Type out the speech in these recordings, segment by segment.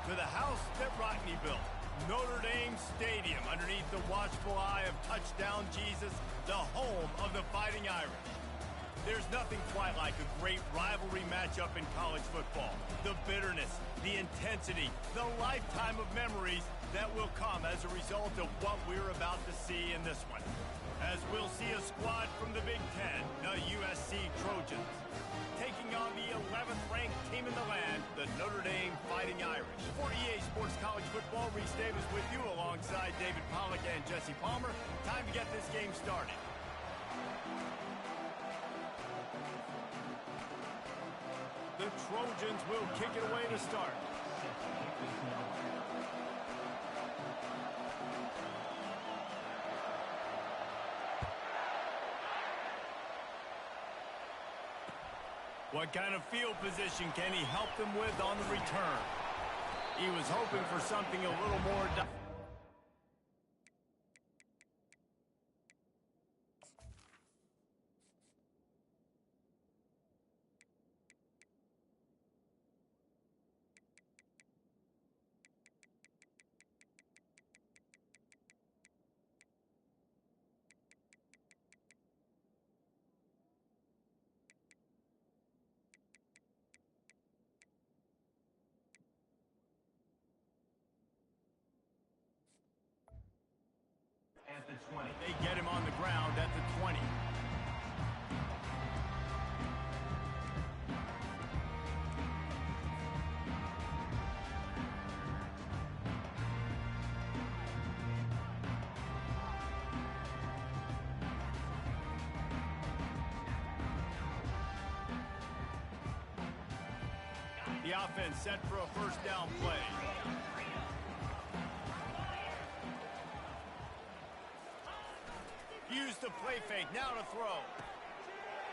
to the house that Rodney built. Notre Dame Stadium, underneath the watchful eye of Touchdown Jesus, the home of the Fighting Irish. There's nothing quite like a great rivalry matchup in college football. The bitterness, the intensity, the lifetime of memories that will come as a result of what we're about to see in this one. As we'll see a squad from the Big Ten, the USC Trojans, taking on the 11th ranked team in the land, the Notre Dame Fighting Irish. For EA Sports College Football, Reese Davis with you alongside David Pollack and Jesse Palmer. Time to get this game started. The Trojans will kick it away to start. What kind of field position can he help them with on the return? He was hoping for something a little more... At the 20. They get him on the ground at the 20. The offense set for a first down play. Use the play fake, now to throw.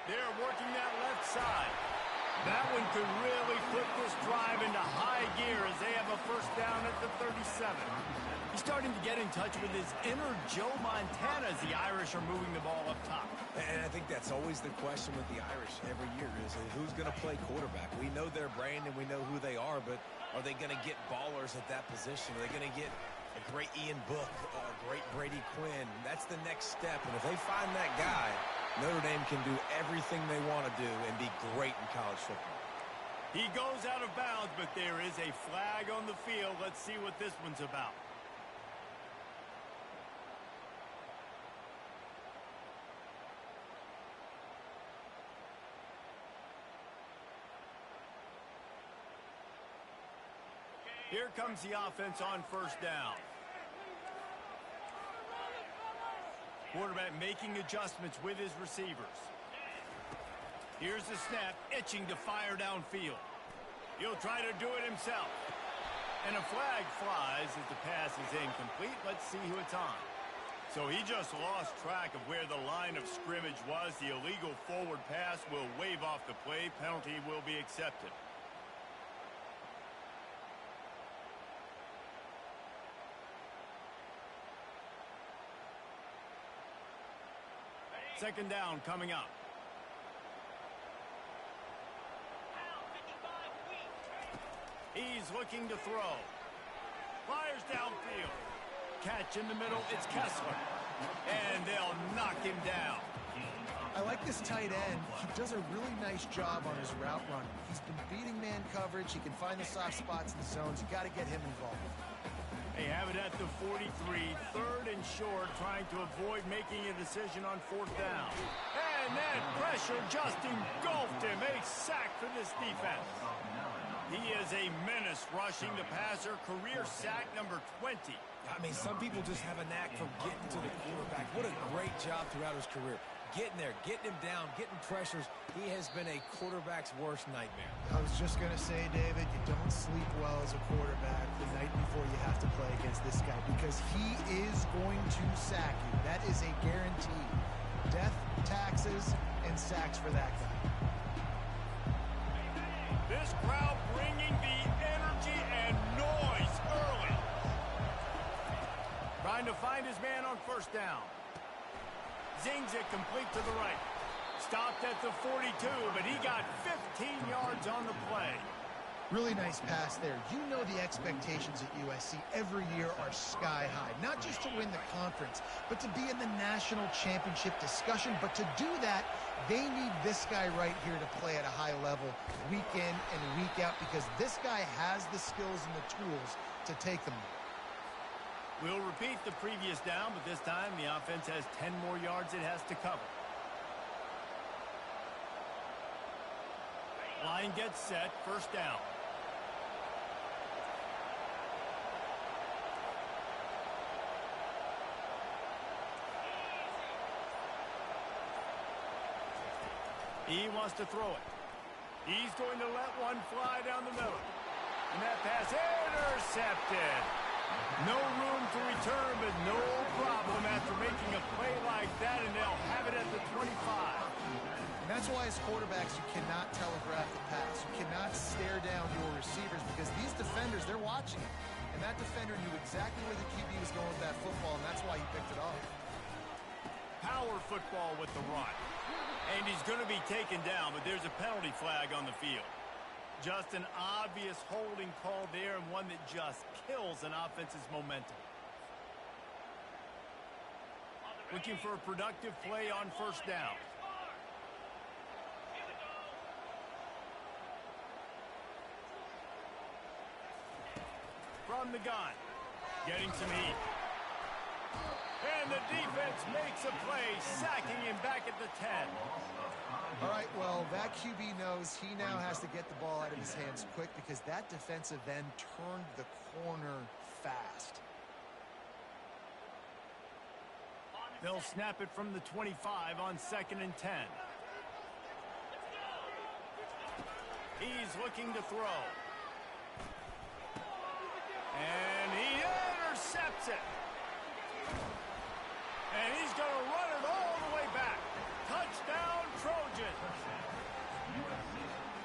They're working that left side. That one could really put this drive into high gear as they have a first down at the 37. He's starting to get in touch with his inner Joe Montana as the Irish are moving the ball up top. And I think that's always the question with the Irish every year is who's going to play quarterback. We know their brand and we know who they are, but are they going to get ballers at that position? Are they going to get a great Ian Book, a great Brady Quinn? That's the next step. And if they find that guy, Notre Dame can do everything they want to do and be great in college football. He goes out of bounds, but there is a flag on the field. Let's see what this one's about. Here comes the offense on first down. Quarterback making adjustments with his receivers. Here's the snap, itching to fire downfield. He'll try to do it himself. And a flag flies as the pass is incomplete. Let's see who it's on. So he just lost track of where the line of scrimmage was. The illegal forward pass will wave off the play. Penalty will be accepted. Second down coming up. He's looking to throw. Fires downfield. Catch in the middle, it's Kessler. And they'll knock him down. I like this tight end. He does a really nice job on his route running. He's been beating man coverage. He can find the soft spots in the zones. You got to get him involved. They have it at the 43, third and short, trying to avoid making a decision on fourth down. And that pressure just engulfed him. A sack for this defense. He is a menace rushing the passer. Career sack number 20. I mean, some people just have a knack for getting to the quarterback. What a great job throughout his career. Getting there, getting him down, getting pressures. He has been a quarterback's worst nightmare. I was just going to say, David, you don't sleep well as a quarterback the night before you have to play against this guy because he is going to sack you. That is a guarantee. Death, taxes, and sacks for that guy. This crowd bringing the energy and noise early. Trying to find his man on first down. Zings it complete to the right. Stopped at the 42, but he got 15 yards on the play. Really nice pass there. You know the expectations at USC every year are sky high. Not just to win the conference, but to be in the national championship discussion. But to do that, they need this guy right here to play at a high level week in and week out, because this guy has the skills and the tools to take them. We'll repeat the previous down, but this time the offense has 10 more yards it has to cover. Line gets set, first down. He wants to throw it. He's going to let one fly down the middle. And that pass intercepted. No room to return, but no problem after making a play like that, and they'll have it at the 25. And that's why as quarterbacks, you cannot telegraph the pass. You cannot stare down your receivers, because these defenders, they're watching it. And that defender knew exactly where the QB was going with that football, and that's why he picked it off. Power football with the run. And he's going to be taken down, but there's a penalty flag on the field. Just an obvious holding call there, and one that just kills an offense's momentum. Looking for a productive play on first down. From the gun. Getting some heat. And the defense makes a play, sacking him back at the 10. All right, well, that QB knows he now has to get the ball out of his hands quick, because that defensive end turned the corner fast. They'll snap it from the 25 on 2nd and 10. He's looking to throw. And he intercepts it. And he's going to run it all the way back. Touchdown, Trojans.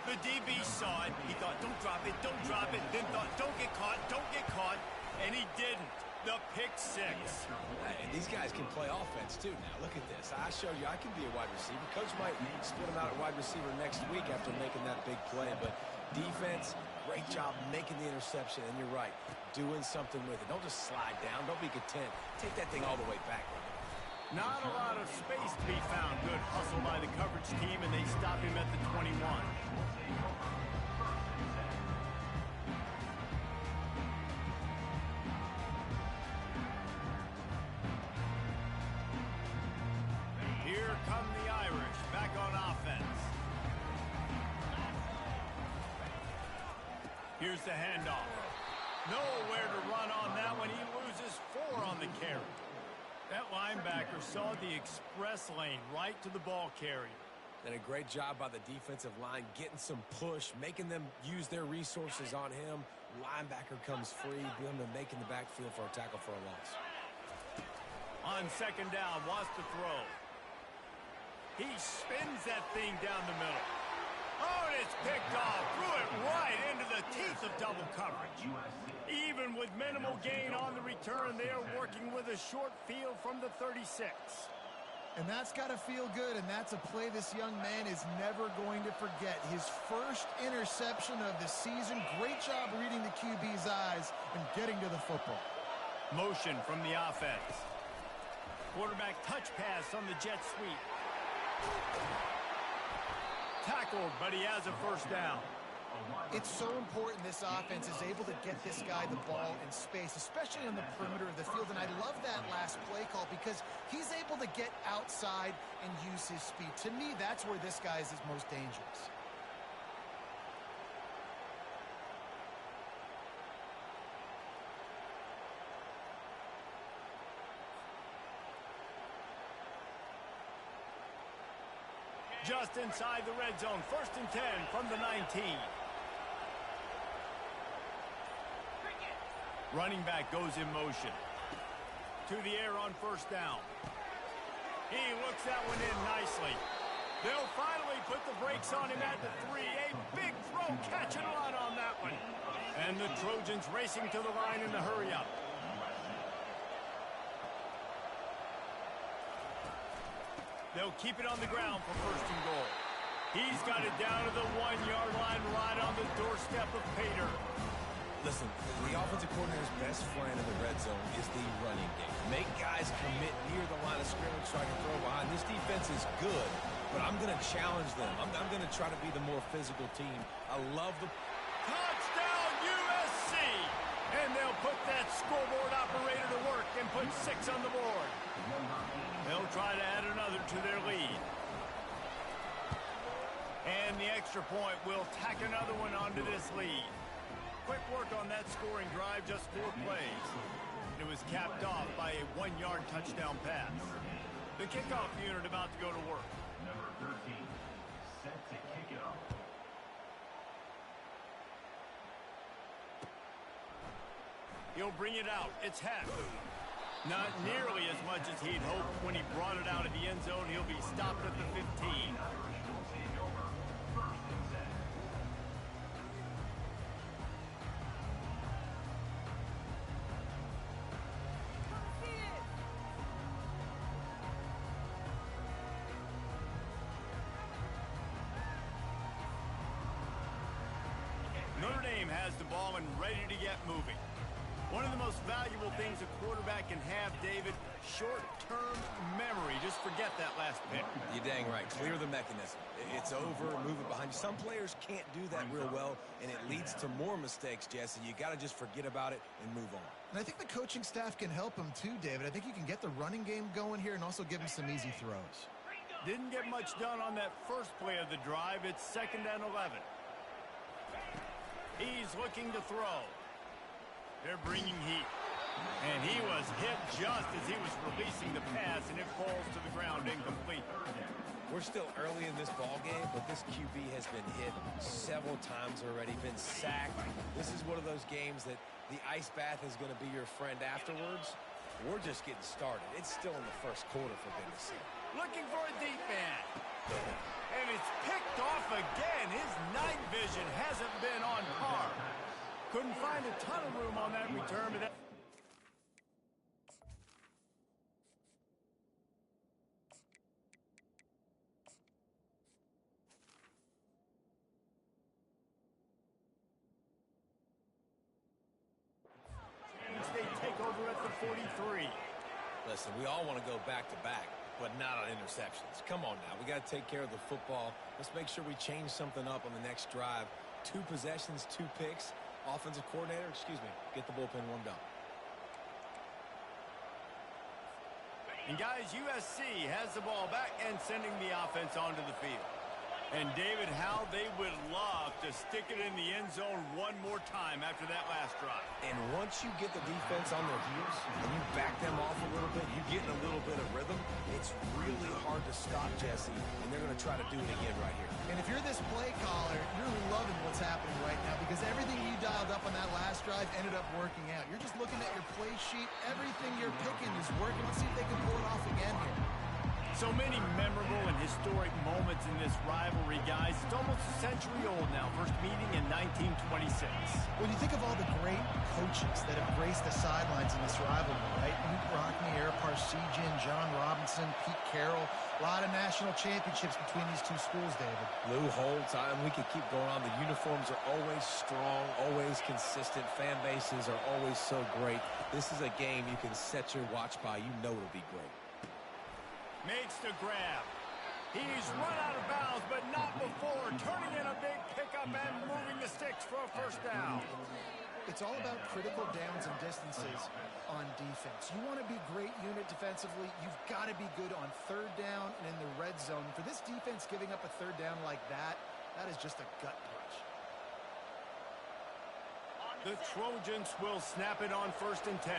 The DB saw it. He thought, don't drop it, don't drop it. Then thought, don't get caught, don't get caught. And he didn't. The pick six. And these guys can play offense, too. Now, look at this. I showed you I can be a wide receiver. Coach might split him out at wide receiver next week after making that big play. But defense, great job making the interception. And you're right, doing something with it. Don't just slide down. Don't be content. Take that thing all the way back. Not a lot of space to be found. Good hustle by the coverage team, and they stop him at the 21. Here come the Irish, back on offense. Here's the handoff. Nowhere to run on that one. He loses 4 on the carry. That linebacker saw the express lane right to the ball carrier. And a great job by the defensive line, getting some push, making them use their resources on him. Linebacker comes free, them making the backfield for a tackle for a loss. On 2nd down, wants to throw. He spins that thing down the middle. Oh, and it's picked off. Threw it right into the teeth of double coverage. Even with minimal gain on the return, they are working with a short field from the 36. And that's got to feel good, and that's a play this young man is never going to forget. His first interception of the season. Great job reading the QB's eyes and getting to the football. Motion from the offense. Quarterback touch pass on the jet sweep. Tackled, but he has a first down. It's so important this offense is able to get this guy the ball in space, especially on the perimeter of the field. And I love that last play call, because he's able to get outside and use his speed. To me, that's where this guy is his most dangerous. Just inside the red zone, 1st and 10 from the 19. Running back goes in motion. To the air on 1st down. He looks that one in nicely. They'll finally put the brakes on him at the 3. A big throw, catch and run on that one. And the Trojans racing to the line in the hurry-up. They'll keep it on the ground for 1st and goal. He's got it down to the 1-yard line right on the doorstep of Pater. Listen, the offensive coordinator's best friend in the red zone is the running game. Make guys commit near the line of scrimmage so I can throw behind. This defense is good, but I'm going to challenge them. I'm going to try to be the more physical team. I love the... Touchdown, USC! And they'll put that scoreboard operator to work and put 6 on the board. They'll try to add another to their lead. And the extra point will tack another one onto this lead. Quick work on that scoring drive, just 4 plays. It was capped off by a 1-yard touchdown pass. The kickoff unit about to go to work. Number 13, set to kick it off. He'll bring it out. It's Heck. Not nearly as much as he'd hoped when he brought it out of the end zone. He'll be stopped at the 15. Notre Dame has the ball and ready to get moving. One of the most valuable things a quarterback can have, David, short-term memory. Just forget that last pick. You're dang right. Clear the mechanism. It's over. Move it behind you. Some players can't do that real well, and it leads to more mistakes, Jesse. You got to just forget about it and move on. And I think the coaching staff can help him too, David. I think you can get the running game going here and also give him some easy throws. Didn't get much done on that first play of the drive. It's 2nd and 11. He's looking to throw. They're bringing heat. And he was hit just as he was releasing the pass, and it falls to the ground incomplete. We're still early in this ball game, but this QB has been hit several times already, been sacked. This is one of those games that the ice bath is going to be your friend afterwards. We're just getting started. It's still in the first quarter, for goodness sake. Looking for a deep man. And it's picked off again. His night vision hasn't been on par. Couldn't find a ton of room on that return, but that... They take over at the 43. Listen, we all want to go back-to-back, but not on interceptions. Come on now. We got to take care of the football. Let's make sure we change something up on the next drive. 2 possessions, 2 picks. Offensive coordinator, get the bullpen warmed up. And guys, USC has the ball back and sending the offense onto the field. And David, how they would love to stick it in the end zone one more time after that last drive. And once you get the defense on their heels and you back them off a little bit, you get in a little bit of rhythm, it's really hard to stop, Jesse, and they're going to try to do it again right here. And if you're this play caller, you're loving what's happening right now because everything you dialed up on that last drive ended up working out. You're just looking at your play sheet. Everything you're picking is working. Let's see if they can pull it off again here. So many memorable and historic moments in this rivalry, guys. It's almost a century old now. First meeting in 1926. When you think of all the great coaches that have graced the sidelines in this rivalry, right? Luke Rockne, Ara Parseghian, John Robinson, Pete Carroll. A lot of national championships between these 2 schools, David. Lou Holtz, we could keep going on. The uniforms are always strong, always consistent. Fan bases are always so great. This is a game you can set your watch by. You know it'll be great. Makes the grab. He's run out of bounds, but not before. Turning in a big pickup and moving the sticks for a first down. It's all about critical downs and distances on defense. You want to be great unit defensively, you've got to be good on 3rd down and in the red zone. For this defense giving up a 3rd down like that, that is just a gut punch. The Trojans will snap it on 1st and 10.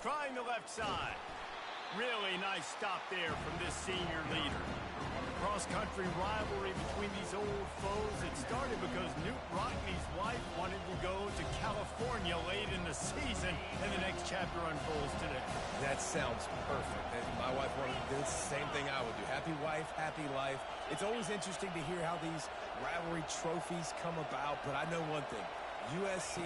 Trying the left side. Really nice stop there from this senior leader. Cross-country rivalry between these old foes. It started because Newt Rockne's wife wanted to go to California late in the season, and the next chapter unfolds today. That sounds perfect. My wife wanted to do the same thing I would do. Happy wife, happy life. It's always interesting to hear how these rivalry trophies come about, but I know one thing. USC,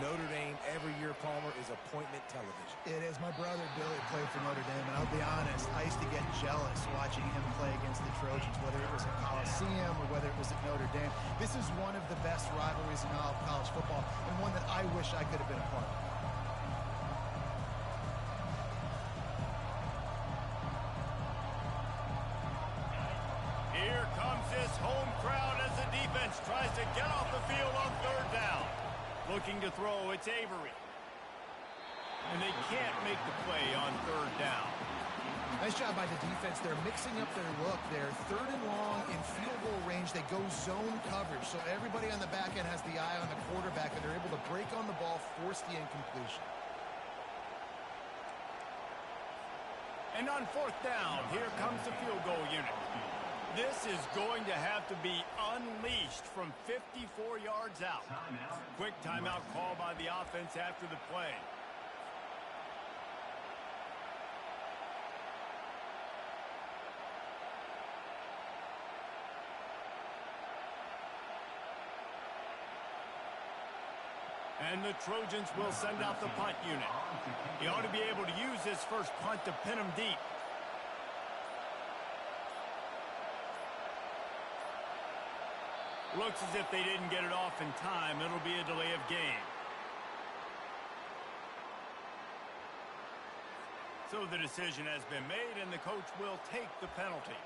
Notre Dame, every year, Palmer, is appointment television. It is. My brother Billy played for Notre Dame, and I'll be honest, I used to get jealous watching him play against the Trojans, whether it was at Coliseum or whether it was at Notre Dame. This is one of the best rivalries in all of college football, and one that I wish I could have been a part of. Here comes this home crowd as the defense tries to get off the field on third down. Looking to throw, it's Avery. And they can't make the play on third down. Nice job by the defense. They're mixing up their look. They're third and long in field goal range. They go zone coverage. So everybody on the back end has the eye on the quarterback, and they're able to break on the ball, force the incompletion. And on fourth down, here comes the field goal unit. This is going to have to be unleashed from 54 yards out. Quick timeout call by the offense after the play. And the Trojans will send out the punt unit. He ought to be able to use this first punt to pin him deep. Looks as if they didn't get it off in time. It'll be a delay of game. So the decision has been made, and the coach will take the penalty.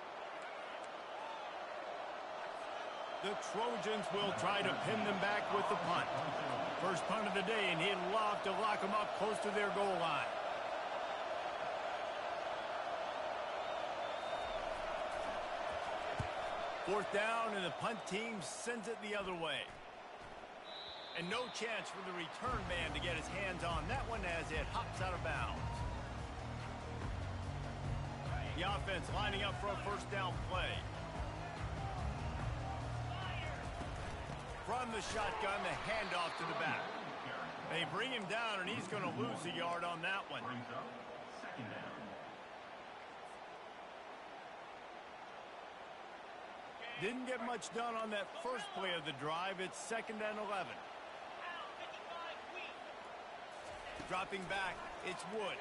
The Trojans will try to pin them back with the punt. First punt of the day, and he'd love to lock them up close to their goal line. Fourth down, and the punt team sends it the other way. And no chance for the return man to get his hands on that one as it hops out of bounds. The offense lining up for a first down play. From the shotgun, the handoff to the back. They bring him down, and he's going to lose a yard on that one. Second down. Didn't get much done on that first play of the drive. It's 2nd and 11. Dropping back, it's Wood.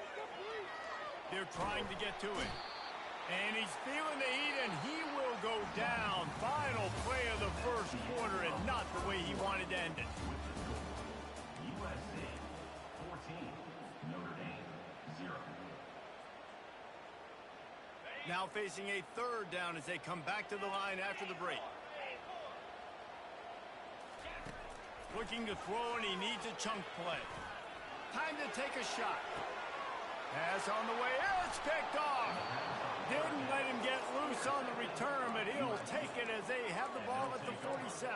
They're trying to get to it. And he's feeling the heat, and he will go down. Final play of the first quarter, and not the way he wanted to end it. USC 14, Notre Dame 0. Now facing a third down as they come back to the line after the break. Looking to throw, and he needs a chunk play. Time to take a shot. Pass on the way. It's picked off. Didn't let him get loose on the return, but he'll take it as they have the ball at the 47.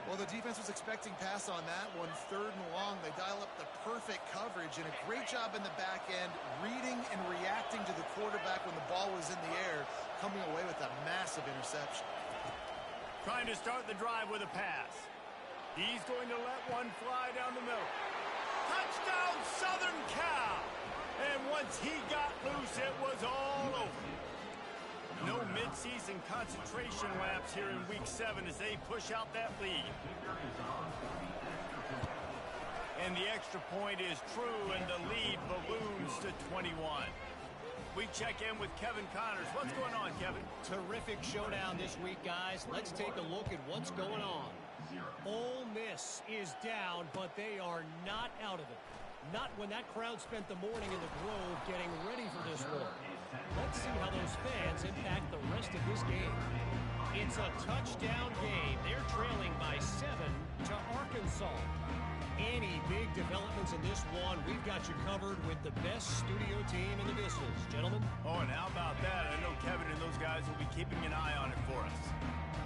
Well, the defense was expecting pass on that one. Third and long. They dial up the perfect coverage, and a great job in the back end, reading and reacting to the quarterback when the ball was in the air, coming away with a massive interception. Trying to start the drive with a pass. He's going to let one fly down the middle. Touchdown, Southern Cal! And once he got loose, it was all over. No midseason concentration laps here in Week 7 as they push out that lead. And the extra point is true, and the lead balloons to 21. We check in with Kevin Connors. What's going on, Kevin? Terrific showdown this week, guys. Let's take a look at what's going on. Ole Miss is down, but they are not out of it. Not when that crowd spent the morning in the Grove getting ready for this one. Let's see how those fans impact the rest of this game. It's a touchdown game. They're trailing by 7 to Arkansas. Any big developments in this one, we've got you covered with the best studio team in the business. Gentlemen? Oh, and how about that? I know Kevin and those guys will be keeping an eye on it for us.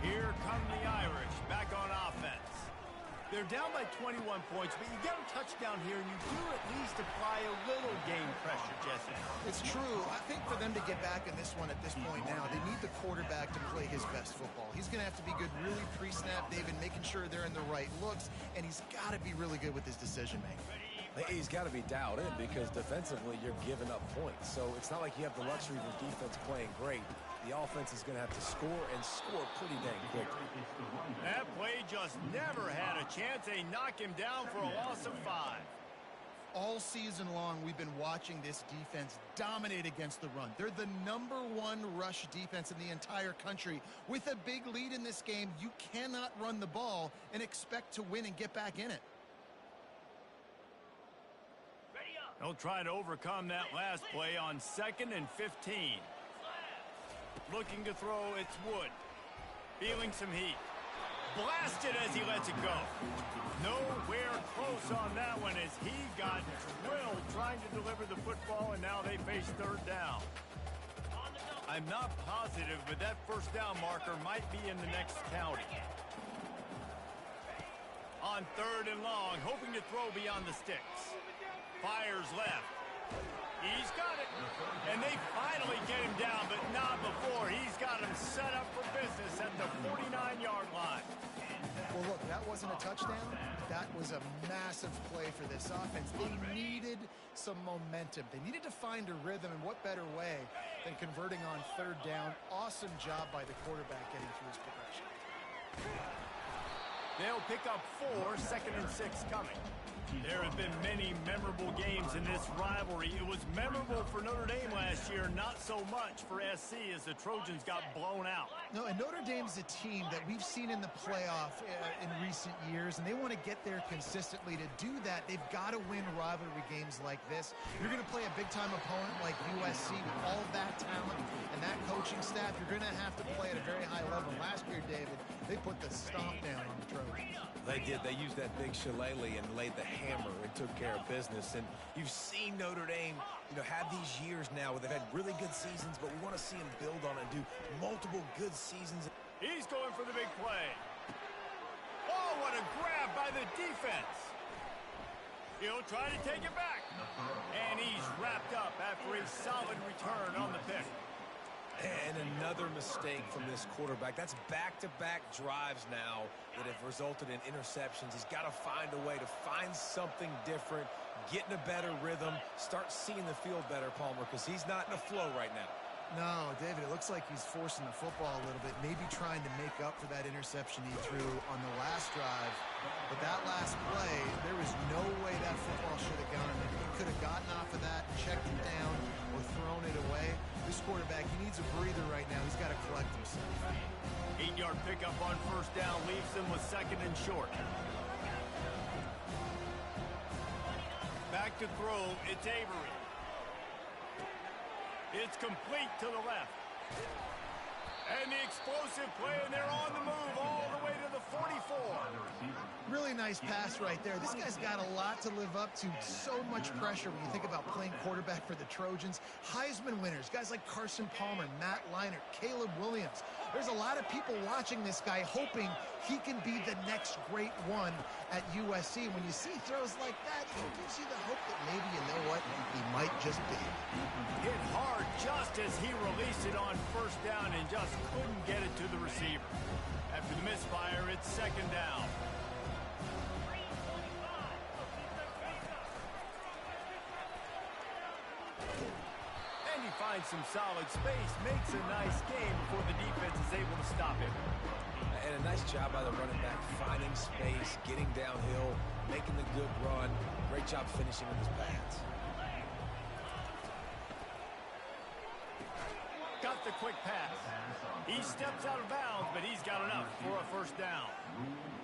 Here come the Irish back on offense. They're down by 21 points, but you get a touchdown here, and you do at least apply a little game pressure, Jesse. It's true. I think for them to get back in this one at this point now, they need the quarterback to play his best football. He's going to have to be good really pre-snap, David, making sure they're in the right looks, and he's got to be really good with his decision-making. He's got to be dialed in because defensively you're giving up points. So it's not like you have the luxury of your defense playing great. the offense is going to have to score and score pretty dang quickly. That play just never had a chance. They knock him down for a loss of 5. All season long, we've been watching this defense dominate against the run. They're the #1 rush defense in the entire country. With a big lead in this game, you cannot run the ball and expect to win and get back in it. They'll try to overcome that last play on 2nd and 15. Looking to throw, it's Wood. Feeling some heat. Blasted as he lets it go. Nowhere close on that one as he got drilled trying to deliver the football, and now they face 3rd down. I'm not positive, but that 1st down marker might be in the next county. On 3rd and long, hoping to throw beyond the sticks. Fires left. He's got it. And they finally get him down, but not before. He's got him set up for business at the 49-yard line. Well, look, that wasn't a touchdown. That was a massive play for this offense. They needed some momentum. They needed to find a rhythm, and what better way than converting on 3rd down. Awesome job by the quarterback getting through his progression. They'll pick up 4, 2nd and 6 coming. There have been many memorable games in this rivalry. It was memorable for Notre Dame last year, not so much for SC as the Trojans got blown out. No, and Notre Dame's a team that we've seen in the playoff in recent years, and they want to get there consistently. To do that, they've got to win rivalry games like this. You're going to play a big-time opponent like USC with all of that talent and that coaching staff. You're going to have to play at a very high level. Last year, David, they put the stomp down on the Trojans. They did. They used that big shillelagh and laid the hammer and took care of business. And you've seen Notre Dame, have these years now where they've had really good seasons, but we want to see them build on it and do multiple good seasons. He's going for the big play. Oh, what a grab by the defense. He'll try to take it back. And he's wrapped up after a solid return on the pick. And another mistake from this quarterback. That's back-to-back drives now that have resulted in interceptions. He's got to find a way to find something different, get in a better rhythm, start seeing the field better, Palmer, because he's not in a flow right now. No, David, it looks like he's forcing the football a little bit, maybe trying to make up for that interception he threw on the last drive. But that last play, there was no way that football should have gone. He could have gotten off of that, checked it down, or thrown it away. This quarterback, he needs a breather right now. He's got to collect himself. 8-yard pickup on 1st down leaves them with 2nd and short. Back to throw, it's Avery. It's complete to the left. And the explosive play, and they're on the move all the way to the 44. Really nice pass right there. This guy's got a lot to live up to. So much pressure when you think about playing quarterback for the Trojans. Heisman winners, guys like Carson Palmer, Matt Leinart, Caleb Williams. There's a lot of people watching this guy hoping he can be the next great one at USC. When you see throws like that, it gives you the hope that maybe, you know what, he might just be. Hit hard just as he released it on 1st down and just couldn't get it to the receiver. After the misfire, it's 2nd down. And he finds some solid space, makes a nice game before the defense is able to stop him. And a nice job by the running back, finding space, getting downhill, making the good run. Great job finishing with his pads. Got the quick pass. He steps out of bounds, but he's got enough for a 1st down.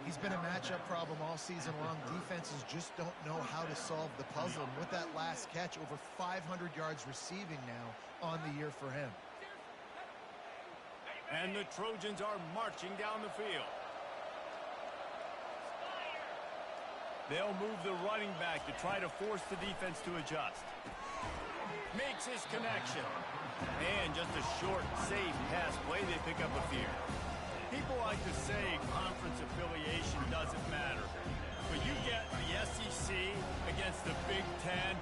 He's been a matchup problem all season long. Defenses just don't know how to solve the puzzle. And with that last catch, over 500 yards receiving now on the year for him. And the Trojans are marching down the field. They'll move the running back to try to force the defense to adjust. Makes his connection. And just a short, safe pass play, they pick up a few. People like to say conference affiliation doesn't matter. But you get the SEC against the Big Ten,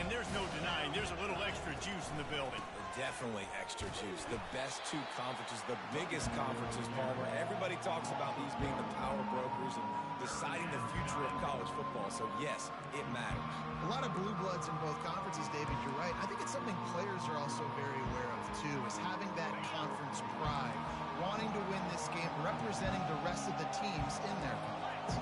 and there's no denying there's a little extra juice in the building. Definitely extra juice. The best two conferences, the biggest conferences, Palmer. Everybody talks about these being the power brokers and deciding the future of college football. So, yes, it matters. A lot of blue bloods in both conferences, David. You're right. I think it's something players are also very aware of, too, is having that conference pride, wanting to win this game, representing the rest of the teams in their conference.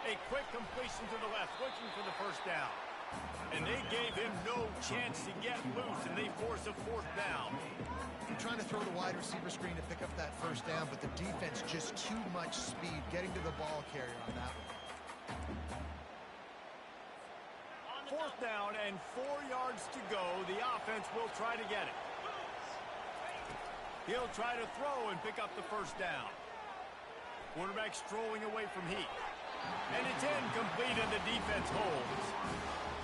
A quick completion to the left, looking for the first down. And they gave him no chance to get loose, and they force a fourth down. They're trying to throw the wide receiver screen to pick up that first down, but the defense just too much speed getting to the ball carrier on that one. Fourth down and 4 yards to go. The offense will try to get it. He'll try to throw and pick up the first down. Quarterback strolling away from heat. And it's incomplete, and the defense holds.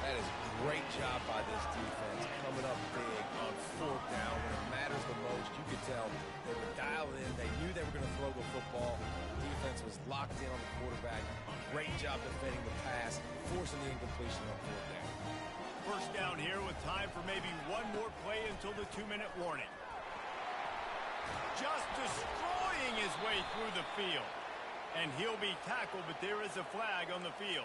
That is a great job by this defense, coming up big on fourth down when it matters the most. You could tell they were dialed in. They knew they were going to throw the football. The defense was locked in on the quarterback. Great job defending the pass, forcing the incompletion on fourth down. First down here with time for maybe one more play until the 2-minute warning. Just destroying his way through the field. And he'll be tackled, but there is a flag on the field.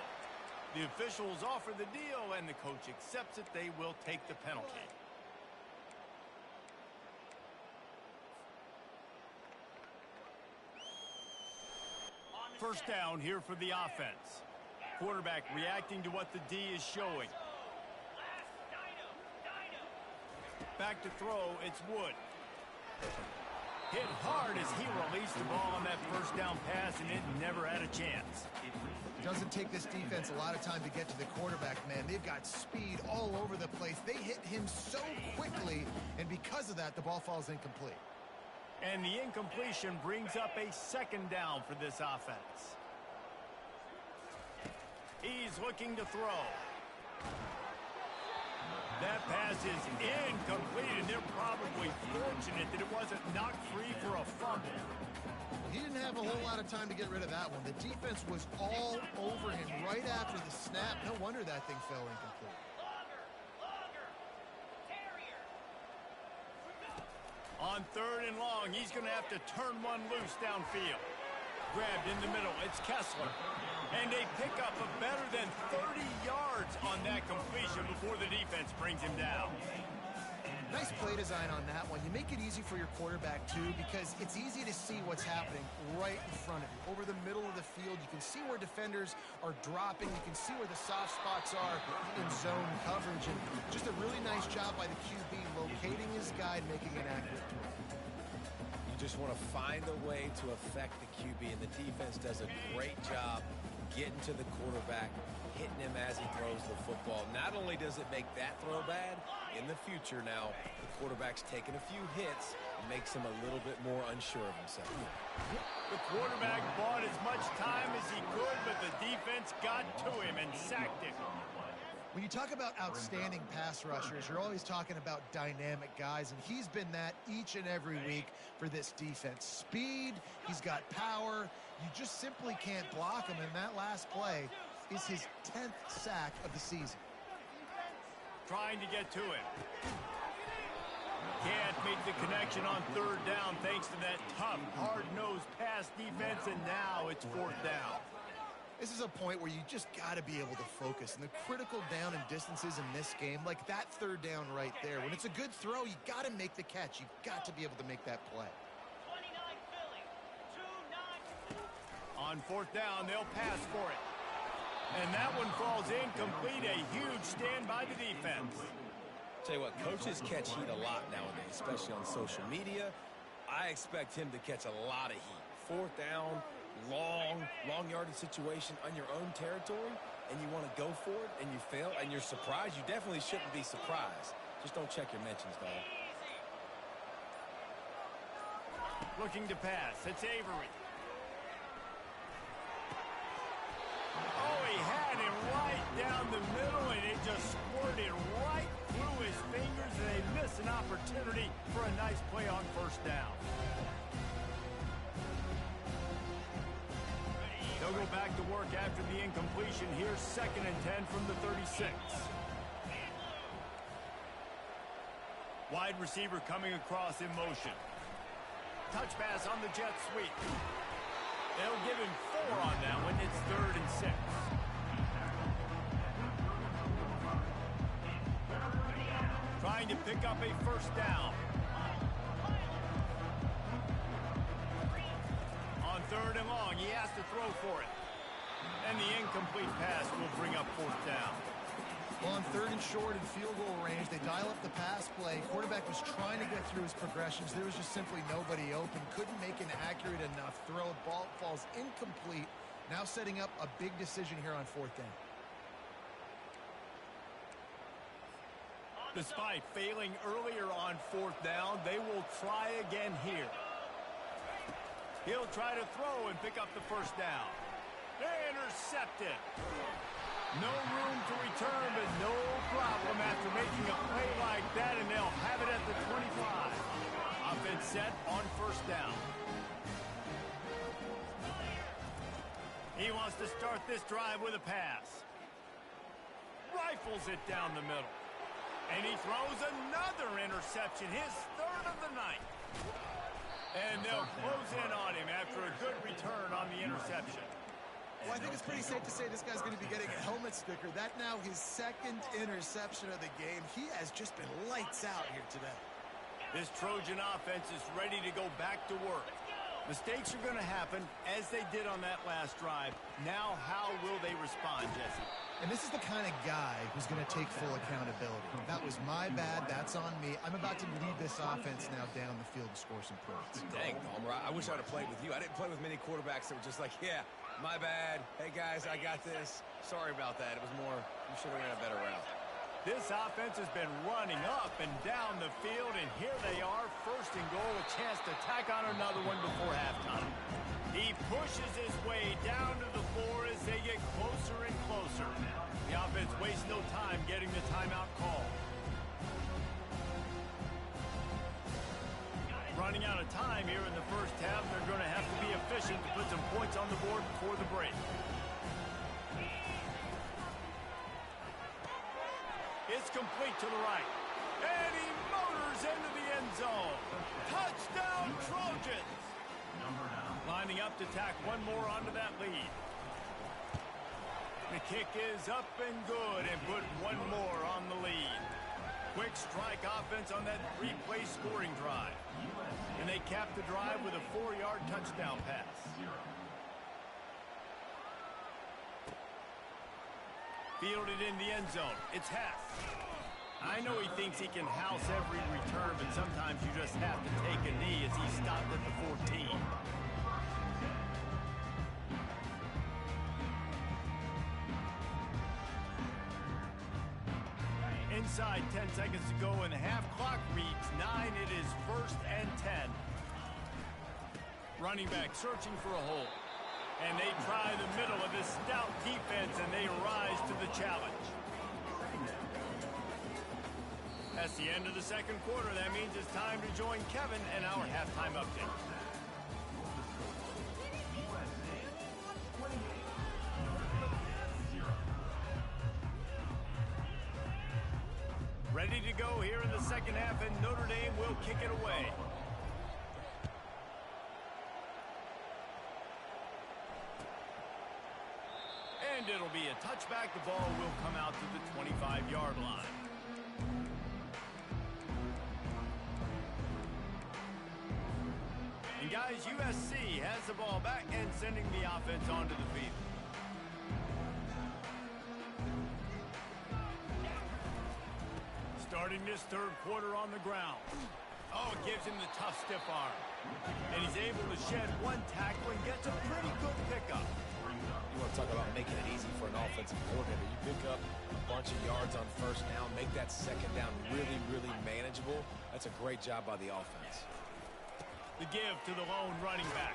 The officials offer the deal, and the coach accepts it. They will take the penalty. First down here for the offense. Quarterback reacting to what the D is showing. Back to throw, it's Wood. Hit hard as he released the ball on that first down pass, and it never had a chance. It doesn't take this defense a lot of time to get to the quarterback, man. They've got speed all over the place. They hit him so quickly, and because of that, the ball falls incomplete. And the incompletion brings up a second down for this offense. He's looking to throw. That pass is incomplete, and they're probably fortunate that it wasn't knocked free for a fumble. He didn't have a whole lot of time to get rid of that one. The defense was all over him right after the snap. No wonder that thing fell incomplete. On third and long, he's going to have to turn one loose downfield. Grabbed in the middle, it's Kessler. And they pick up a better than 30 yards on that completion before the defense brings him down. Nice play design on that one. You make it easy for your quarterback, too, because it's easy to see what's happening right in front of you. Over the middle of the field, you can see where defenders are dropping. You can see where the soft spots are in zone coverage. And just a really nice job by the QB locating his guy and making an accurate throw. You just want to find a way to affect the QB, and the defense does a great job getting to the quarterback, hitting him as he throws the football. Not only does it make that throw bad, in the future now, the quarterback's taking a few hits and makes him a little bit more unsure of himself. The quarterback bought as much time as he could, but the defense got to him and sacked him. When you talk about outstanding pass rushers, you're always talking about dynamic guys, and he's been that each and every week for this defense. Speed, he's got power. You just simply can't block him, and that last play is his 10th sack of the season. Trying to get to him. Can't make the connection on third down thanks to that tough, hard-nosed pass defense, and now it's fourth down. This is a point where you just got to be able to focus. And the critical down and distances in this game, like that third down right there, when it's a good throw, you got to make the catch. You've got to be able to make that play. On fourth down, they'll pass for it. And that one falls incomplete. A huge stand by the defense. Tell you what, coaches catch heat a lot nowadays, especially on social media. I expect him to catch a lot of heat. Fourth down, long yardage situation on your own territory, and you want to go for it, and you fail, and you're surprised. You definitely shouldn't be surprised. Just don't check your mentions, dog. Looking to pass. It's Avery. Oh, he had him right down the middle, and it just squirted right through his fingers, and they miss an opportunity for a nice play on first down. They'll go back to work after the incompletion. Here's 2nd and 10 from the 36. Wide receiver coming across in motion. Touch pass on the jet sweep. They'll give him 4 on that one. It's 3rd and 6. Trying to pick up a first down. On 3rd and long, he has to throw for it. And the incomplete pass will bring up 4th down. Well, on 3rd and short in field goal range, they dial up the pass play. Quarterback was trying to get through his progressions. There was just simply nobody open. Couldn't make an accurate enough throw. Ball falls incomplete. Now setting up a big decision here on 4th down. Despite failing earlier on 4th down, they will try again here. He'll try to throw and pick up the first down. Intercepted. No room to return, but no problem after making a play like that, and they'll have it at the 25. Offense set on 1st down. He wants to start this drive with a pass. Rifles it down the middle. And he throws another interception, his 3rd of the night. And they'll close in on him after a good return on the interception. Well, I think it's pretty safe to say this guy's going to be getting a helmet sticker. That now his 2nd interception of the game. He has just been lights out here today. This Trojan offense is ready to go back to work. Mistakes are going to happen, as they did on that last drive. Now, how will they respond, Jesse? And this is the kind of guy who's going to take full accountability. That was my bad. That's on me. I'm about to lead this offense now down the field to score some points. Dang, Palmer, I wish I would have played with you. I didn't play with many quarterbacks that were just like, yeah, my bad. Hey, guys, I got this. Sorry about that. It was more, you should have ran a better route. This offense has been running up and down the field, and here they are, 1st and goal, a chance to tack on another one before halftime. He pushes his way down to the floor as they get closer and closer. The offense wastes no time getting the timeout call. Running out of time here in the 1st half, they're going to have to be efficient to put some points on the board before the break. It's complete to the right. And he motors into the end zone. Touchdown, Trojans! Lining up to tack one more onto that lead. The kick is up and good and put one more on the lead. Quick strike offense on that 3-play scoring drive. And they cap the drive with a 4-yard touchdown pass. Fielded in the end zone. It's Hess. I know he thinks he can house every return, but sometimes you just have to take a knee as he stopped at the 14. Inside 10 seconds to go and the half clock reads 9. It is 1st and 10. Running back searching for a hole. And they try the middle of this stout defense, and they rise to the challenge. That's the end of the 2nd quarter. That means it's time to join Kevin and our halftime update. Ready to go here in the 2nd half, and Notre Dame will kick it away. And it'll be a touchback. The ball will come out to the 25-yard line. And guys, USC has the ball back and sending the offense onto the field. Starting this 3rd quarter on the ground. Oh, it gives him the tough, stiff arm. And he's able to shed one tackle and gets a pretty good pickup. You want to talk about making it easy for an offensive coordinator. You pick up a bunch of yards on 1st down, make that 2nd down really, really manageable. That's a great job by the offense. The give to the lone running back.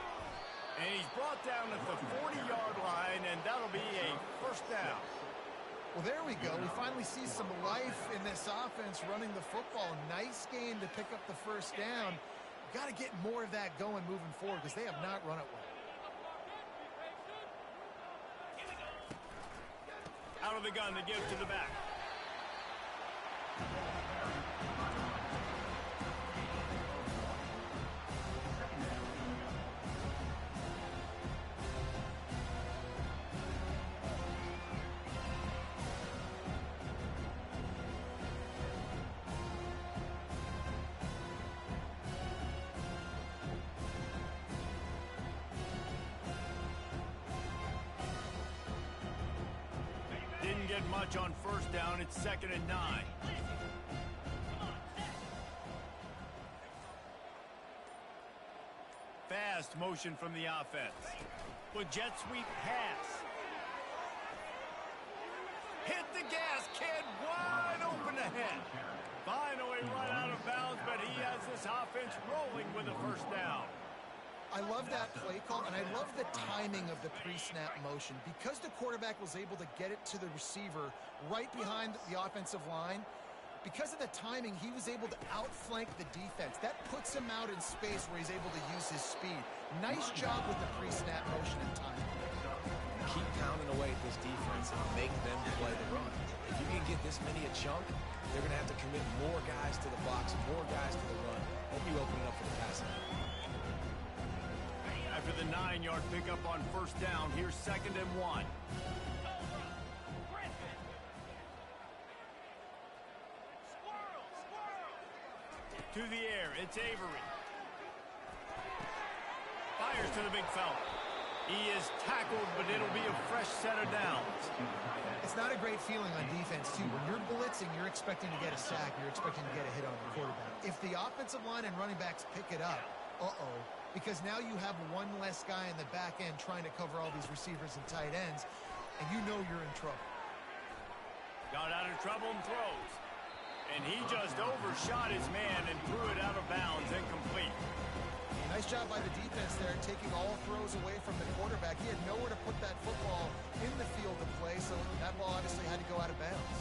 And he's brought down at the 40-yard line, and that'll be a 1st down. Well, there we go. We finally see some life in this offense running the football. Nice game to pick up the 1st down. Got to get more of that going moving forward because they have not run it well. the gun to give to the back. Didn't get much on first down. It's 2nd and 9. Fast motion from the offense. With jet sweep pass. Hit the gas, kid. Wide open ahead. Finally run out of bounds, but he has this offense rolling with a first down. I love that play call, and I love the timing of the pre-snap motion. Because the quarterback was able to get it to the receiver right behind the offensive line, because of the timing, he was able to outflank the defense. That puts him out in space where he's able to use his speed. Nice job with the pre-snap motion and timing. Keep pounding away at this defense and make them play the run. If you can get this many a chunk, they're going to have to commit more guys to the box, more guys to the run. Then you open it up for the passing. After the 9-yard pickup on first down, here's 2nd and 1. To the air, it's Avery. Fires to the big fella. He is tackled, but it'll be a fresh set of downs. It's not a great feeling on defense, too. When you're blitzing, you're expecting to get a sack. You're expecting to get a hit on the quarterback. If the offensive line and running backs pick it up, because now you have one less guy in the back end trying to cover all these receivers and tight ends, and you know you're in trouble. Got out of trouble and throws. And he just overshot his man and threw it out of bounds, incomplete. Nice job by the defense there, taking all throws away from the quarterback. He had nowhere to put that football in the field to play, so that ball obviously had to go out of bounds.